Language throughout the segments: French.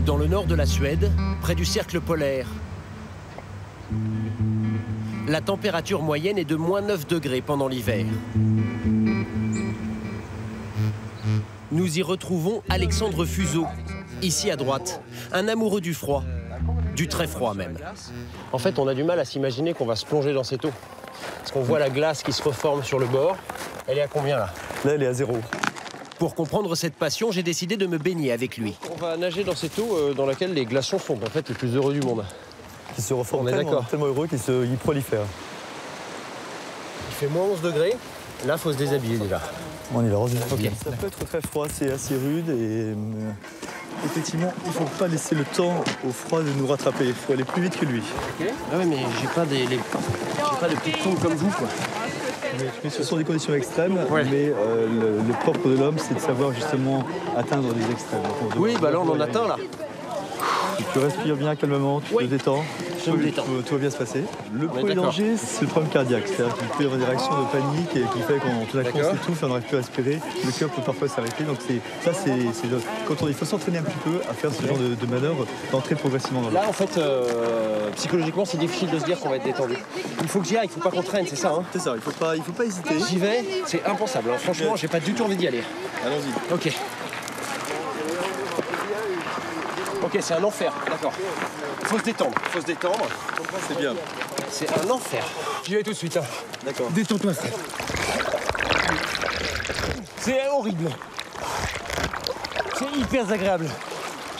Dans le nord de la Suède, près du cercle polaire, la température moyenne est de -9 degrés pendant l'hiver. Nous y retrouvons Alexandre Fuseau, ici à droite, un amoureux du froid, du très froid même. En fait, on a du mal à s'imaginer qu'on va se plonger dans cette eau. Parce qu'on voit la glace qui se reforme sur le bord. Elle est à combien là? Là, elle est à 0. Pour comprendre cette passion, j'ai décidé de me baigner avec lui. On va nager dans cette eau dans laquelle les glaçons sont en fait les plus heureux du monde. Qui se reforment tellement heureux qu'ils prolifèrent. Il fait -11 degrés. Là, il faut se déshabiller déjà. On y va, okay. Ça peut être très froid, c'est assez rude et effectivement, il ne faut pas laisser le temps au froid de nous rattraper. Il faut aller plus vite que lui. Okay. Ah oui, mais j'ai pas de petites pompes comme vous, quoi. Mais ce sont des conditions extrêmes, ouais. Mais le propre de l'homme, c'est de savoir justement atteindre des extrêmes. Donc, oui, bah là, on en atteint, là. Tu respires bien calmement, tu te détends. Je me détends. Tout va bien se passer. Le premier danger, c'est le problème cardiaque. C'est-à-dire qu'il peut y avoir des réactions de panique et qui fait qu'on tout d'un coup on s'étouffe et on n'arrive plus à respirer. Le cœur peut parfois s'arrêter. Donc il faut s'entraîner un petit peu à faire ce genre de manœuvre, d'entrer progressivement dans l'eau. Là, en fait, psychologiquement, c'est difficile de se dire qu'on va être détendu. Il faut que j'y aille, il ne faut pas qu'on traîne, c'est ça, hein? C'est ça, il faut pas hésiter. J'y vais, c'est impensable. Hein. Franchement, j'ai pas du tout envie d'y aller. Allons-y. Ok. Ok, c'est un enfer, d'accord. Faut se détendre, C'est bien. C'est un enfer. J'y vais tout de suite. Hein. D'accord. Détends-toi, frère. C'est horrible. C'est hyper agréable.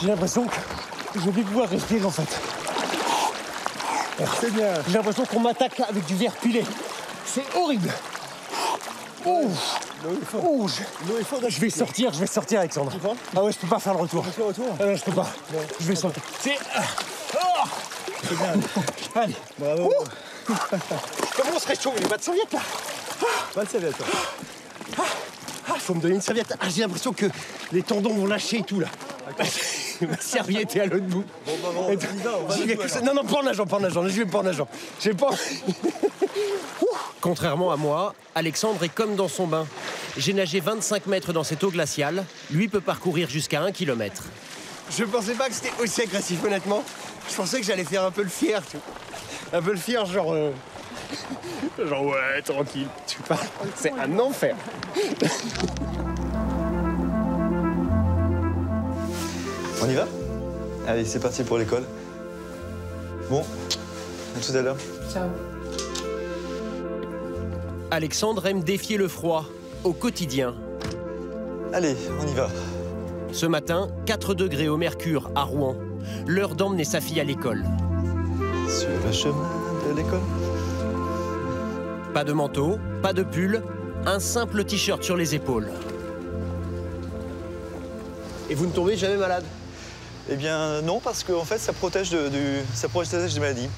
J'ai l'impression que je vais pouvoir respirer en fait. C'est bien. J'ai l'impression qu'on m'attaque avec du verre pilé. C'est horrible. Je vais sortir, Alexandre. Ah ouais, je peux pas faire le retour. Ah non, je peux pas. Bon. Je vais sortir. C'est bien. Allez. Bravo. Comment on se réchauffe? J'ai pas de serviette là. Pas de serviette. Faut me donner une serviette. Ah, j'ai l'impression que les tendons vont lâcher et tout là. Ma serviette est à l'autre bout. Bon, on y va. Non, pas en nageant. Je vais pas en nageant. J'ai pas. Contrairement à moi, Alexandre est comme dans son bain. J'ai nagé 25 mètres dans cette eau glaciale. Lui peut parcourir jusqu'à 1 kilomètre. Je pensais pas que c'était aussi agressif, honnêtement. Je pensais que j'allais faire un peu le fier, tu vois. Un peu le fier, genre... Genre, ouais, tranquille. Tu parles. C'est un enfer. On y va? Allez, c'est parti pour l'école. Bon, à tout à l'heure. Ciao. Alexandre aime défier le froid, au quotidien. Allez, on y va. Ce matin, 4 degrés au mercure à Rouen. L'heure d'emmener sa fille à l'école. Sur le chemin de l'école. Pas de manteau, pas de pull, un simple t-shirt sur les épaules. Et vous ne tombez jamais malade? Eh bien non, parce qu'en fait ça protège des maladies.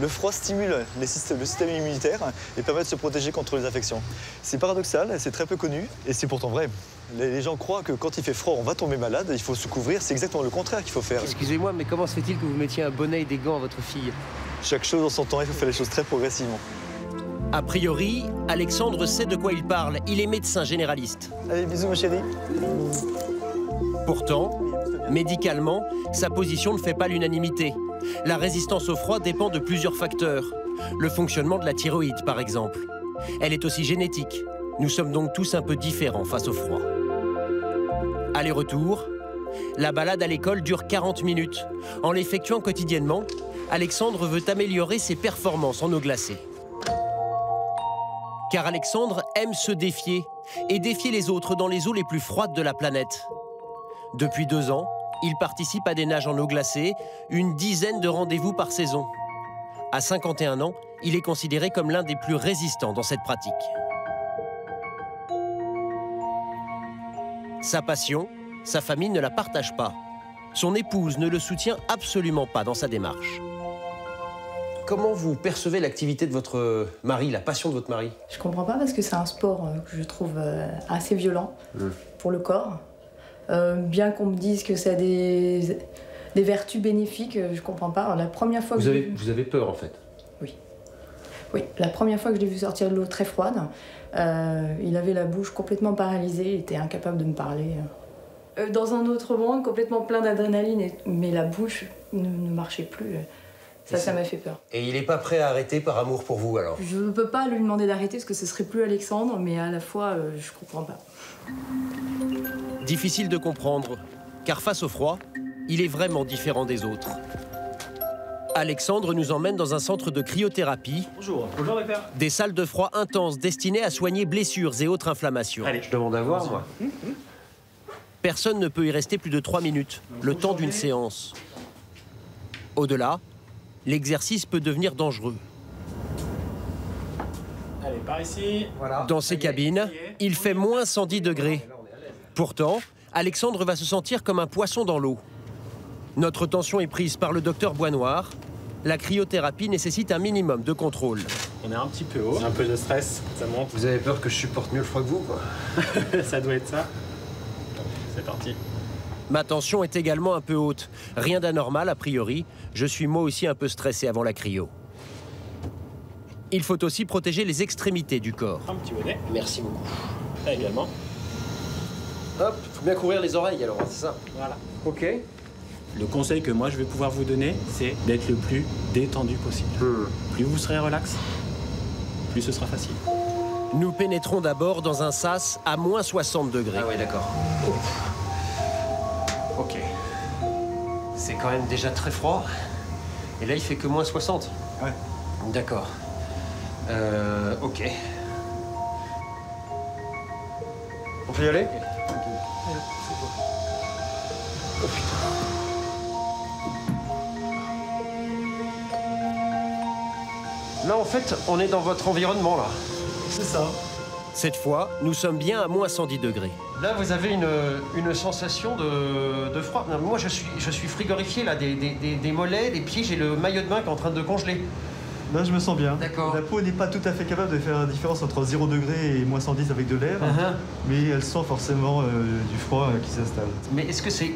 Le froid stimule le système immunitaire et permet de se protéger contre les infections. C'est paradoxal, c'est très peu connu et c'est pourtant vrai. Les gens croient que quand il fait froid, on va tomber malade, il faut se couvrir. C'est exactement le contraire qu'il faut faire. Excusez-moi, mais comment se fait-il que vous mettiez un bonnet et des gants à votre fille? Chaque chose en son temps, il faut faire les choses très progressivement. A priori, Alexandre sait de quoi il parle. Il est médecin généraliste. Allez, bisous ma chérie. Pourtant, médicalement, sa position ne fait pas l'unanimité. La résistance au froid dépend de plusieurs facteurs. Le fonctionnement de la thyroïde, par exemple. Elle est aussi génétique. Nous sommes donc tous un peu différents face au froid. Aller-retour, la balade à l'école dure 40 minutes. En l'effectuant quotidiennement, Alexandre veut améliorer ses performances en eau glacée. Car Alexandre aime se défier et défier les autres dans les eaux les plus froides de la planète. Depuis 2 ans, il participe à des nages en eau glacée, une dizaine de rendez-vous par saison. À 51 ans, il est considéré comme l'un des plus résistants dans cette pratique. Sa passion, sa famille ne la partage pas. Son épouse ne le soutient absolument pas dans sa démarche. Comment vous percevez l'activité de votre mari, la passion de votre mari? Je comprends pas parce que c'est un sport que je trouve assez violent pour le corps. Bien qu'on me dise que ça a des vertus bénéfiques, je comprends pas. La première fois que vous avez peur en fait? Oui. Oui, la première fois que je l'ai vu sortir de l'eau très froide, il avait la bouche complètement paralysée, il était incapable de me parler. Dans un autre monde, complètement plein d'adrénaline, mais la bouche ne marchait plus. Ça m'a fait peur. Et il n'est pas prêt à arrêter par amour pour vous, alors? Je ne peux pas lui demander d'arrêter, parce que ce serait plus Alexandre, mais à la fois, je comprends pas. Difficile de comprendre, car face au froid, il est vraiment différent des autres. Alexandre nous emmène dans un centre de cryothérapie. Bonjour. Bonjour, docteur. Des salles de froid intenses destinées à soigner blessures et autres inflammations. Allez, je demande à voir, moi. Personne ne peut y rester plus de 3 minutes, le temps d'une séance. Au-delà, l'exercice peut devenir dangereux. Allez, par ici. Voilà. Dans ces cabines, il fait moins 110 degrés. Pourtant, Alexandre va se sentir comme un poisson dans l'eau. Notre tension est prise par le docteur Boisnoir. La cryothérapie nécessite un minimum de contrôle. On est un petit peu haut, un peu de stress, ça monte. Vous avez peur que je supporte mieux le froid que vous, quoi? Ça doit être ça. C'est parti. Ma tension est également un peu haute. Rien d'anormal, a priori. Je suis moi aussi un peu stressé avant la cryo. Il faut aussi protéger les extrémités du corps. Un petit bonnet. Merci beaucoup. Là également. Hop, faut bien couvrir les oreilles alors, c'est ça? Voilà. Ok. Le conseil que moi je vais pouvoir vous donner, c'est d'être le plus détendu possible. Plus vous serez relax, plus ce sera facile. Nous pénétrons d'abord dans un sas à moins 60 degrés. Ah ouais, d'accord. Ok. C'est quand même déjà très froid. Et là, il fait que moins 60. Ouais. D'accord. Ok. On peut y aller? Oh putain. Là, en fait, on est dans votre environnement, là. C'est ça. Cette fois, nous sommes bien à moins 110 degrés. Là, vous avez une sensation de froid. Non, moi, je suis frigorifié, là, des mollets, des pieds. J'ai le maillot de bain qui est en train de congeler. Là, je me sens bien. D'accord. La peau n'est pas tout à fait capable de faire la différence entre 0 degré et moins 110 avec de l'air, mais elle sent forcément du froid qui s'installe. Mais est-ce que c'est...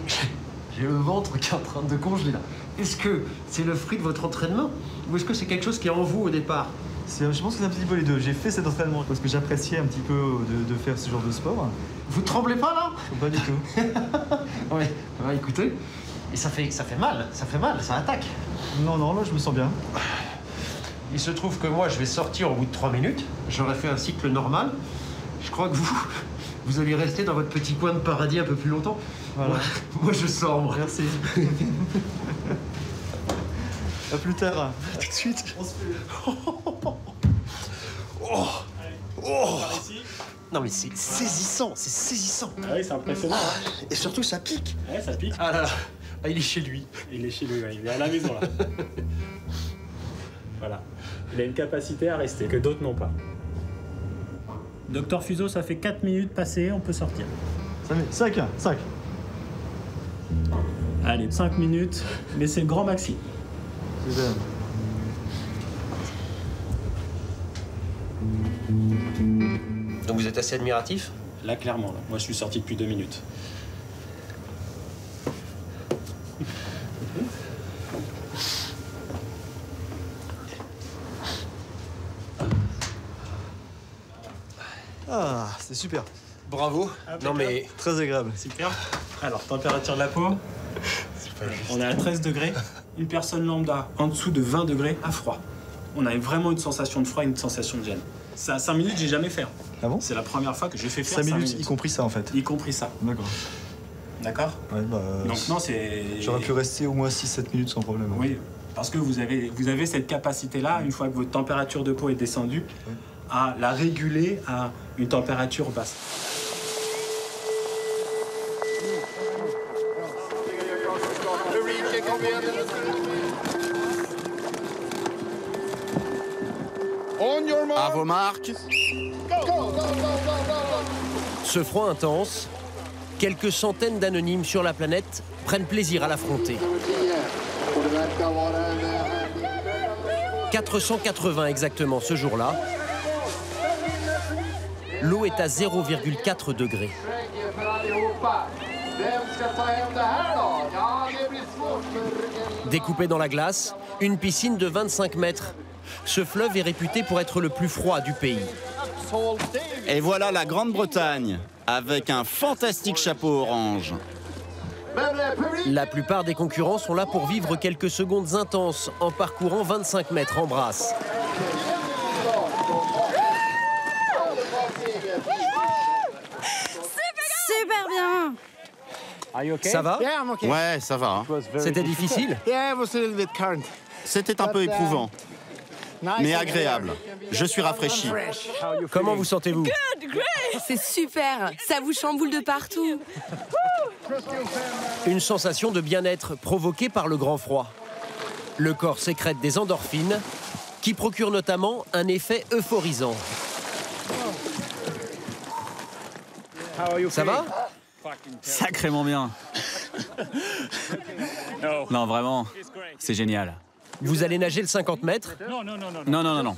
J'ai le ventre qui est en train de congeler, là. Est-ce que c'est le fruit de votre entraînement? Ou est-ce que c'est quelque chose qui est en vous au départ? Je pense que c'est un petit peu les deux. J'ai fait cet entraînement parce que j'appréciais un petit peu de faire ce genre de sport. Vous tremblez pas, là? Pas du tout. Oui, écoutez, et ça fait mal, ça attaque. Non, là, je me sens bien. Il se trouve que moi, je vais sortir au bout de 3 minutes. J'aurais fait un cycle normal. Je crois que vous allez rester dans votre petit coin de paradis un peu plus longtemps. Voilà. Moi, je sors, moi. Merci. À plus tard. À tout de suite. On se fait... Par ici. Non, mais c'est saisissant, c'est saisissant. Ah oui, c'est impressionnant. Hein. Et surtout, ça pique. Ouais, ça pique. Ah là là, il est chez lui. Il est chez lui, ouais. Il est à la maison, là. Voilà. Il a une capacité à rester que d'autres n'ont pas. Docteur Fuseau, ça fait 4 minutes passées, on peut sortir. Ça fait 5. Allez, 5 minutes, mais c'est le grand maxi. Super. Donc vous êtes assez admiratif? Là, clairement, là. Moi, je suis sorti depuis 2 minutes. Ah, c'est super. Bravo. Non mais... Très agréable. Super. Alors, température de la peau. On est à 13 degrés. Une personne lambda en dessous de 20 degrés à froid. On a vraiment une sensation de froid et une sensation de gêne. Ça, à 5 minutes, j'ai jamais fait. Ah bon? C'est la première fois que j'ai fait faire 5 minutes, y compris ça en fait. Y compris ça. D'accord. D'accord? Ouais, bah, donc non, c'est... J'aurais pu rester au moins 6-7 minutes sans problème. Oui, parce que vous avez cette capacité-là, une fois que votre température de peau est descendue, à la réguler à une température basse. À vos marques. Ce froid intense, quelques centaines d'anonymes sur la planète prennent plaisir à l'affronter. 480 exactement ce jour-là. L'eau est à 0,4 degrés. Découpé dans la glace, une piscine de 25 mètres. Ce fleuve est réputé pour être le plus froid du pays. Et voilà la Grande-Bretagne. avec un fantastique chapeau orange. La plupart des concurrents sont là pour vivre quelques secondes intenses en parcourant 25 mètres en brasse. Super bien. Ça va? Ouais, ça va. C'était difficile? C'était un peu éprouvant, mais agréable. Je suis rafraîchi. Comment vous sentez-vous? C'est super. Ça vous chamboule de partout. Une sensation de bien-être provoquée par le grand froid. Le corps sécrète des endorphines qui procurent notamment un effet euphorisant. Ça va? Sacrément bien. Non, vraiment, c'est génial. Vous allez nager le 50 mètres? Non.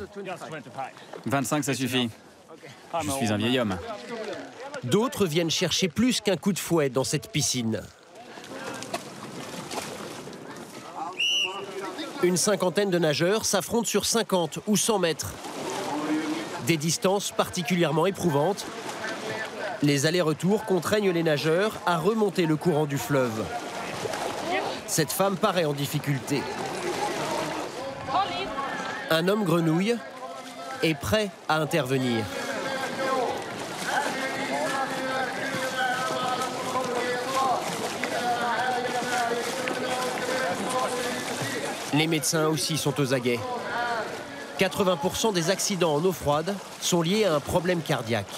25, ça suffit. Je suis un vieil homme. D'autres viennent chercher plus qu'un coup de fouet dans cette piscine. Une cinquantaine de nageurs s'affrontent sur 50 ou 100 mètres. Des distances particulièrement éprouvantes. Les allers-retours contraignent les nageurs à remonter le courant du fleuve. Cette femme paraît en difficulté. Un homme grenouille est prêt à intervenir. Les médecins aussi sont aux aguets. 80% des accidents en eau froide sont liés à un problème cardiaque.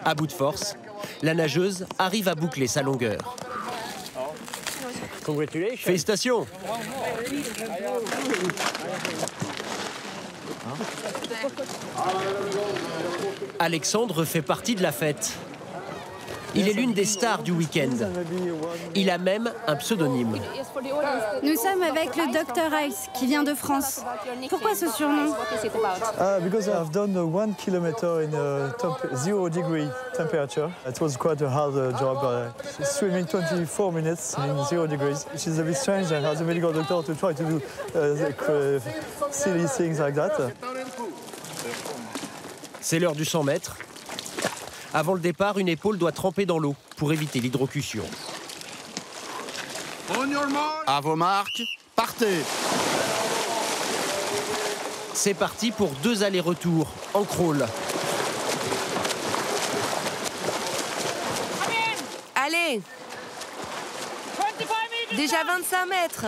À bout de force, la nageuse arrive à boucler sa longueur. Félicitations! Alexandre fait partie de la fête. Il est l'une des stars du week-end. Il a même un pseudonyme. Nous sommes avec le Dr Ice qui vient de France. Pourquoi ce surnom? Because I've done 1 kilometer in 0 degree temperature. It was quite a hard job. Swimming 24 minutes in 0 degrees, which is a bit strange as a medical doctor to try to do silly things like that. C'est l'heure du 100 mètres. Avant le départ, une épaule doit tremper dans l'eau pour éviter l'hydrocution. À vos marques, partez. C'est parti pour 2 allers-retours en crawl. Allez. Déjà 25 mètres.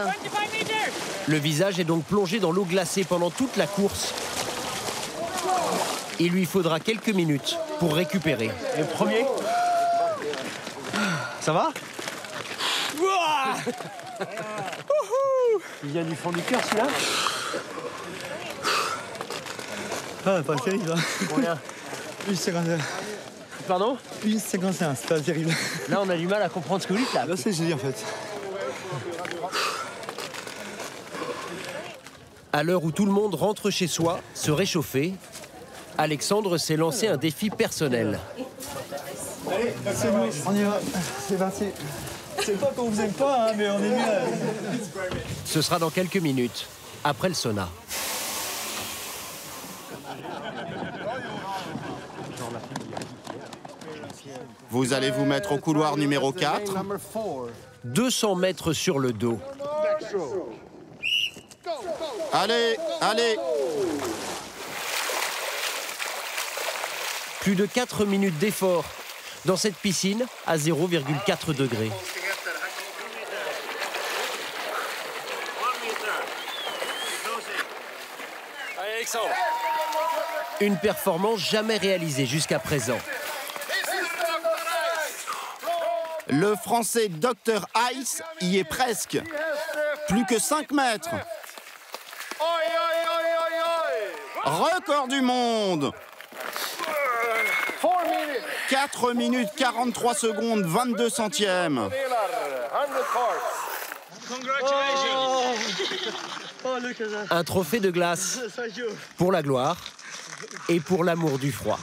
Le visage est donc plongé dans l'eau glacée pendant toute la course. Il lui faudra quelques minutes pour récupérer. Le premier. Ça va? Il vient du fond du cœur, celui-là? Ah, pas terrible. Combien? 1,51. Pardon? 1,51, c'est pas terrible. Là, on a du mal à comprendre ce que vous dites, là. Là, c'est génial, en fait. À l'heure où tout le monde rentre chez soi, se réchauffer, Alexandre s'est lancé un défi personnel. Allez, c'est nous, on y va. C'est parti. C'est pas qu'on vous aime pas, hein, mais on est mieux. Ce sera dans quelques minutes, après le sauna. Vous allez vous mettre au couloir numéro 4. 200 mètres sur le dos. Allez, allez. Plus de 4 minutes d'effort dans cette piscine à 0,4 degrés. Une performance jamais réalisée jusqu'à présent. Le Français Dr Ice y est presque. Plus que 5 mètres. Record du monde. 4 minutes 43 secondes 22 centièmes. Un trophée de glace pour la gloire et pour l'amour du froid.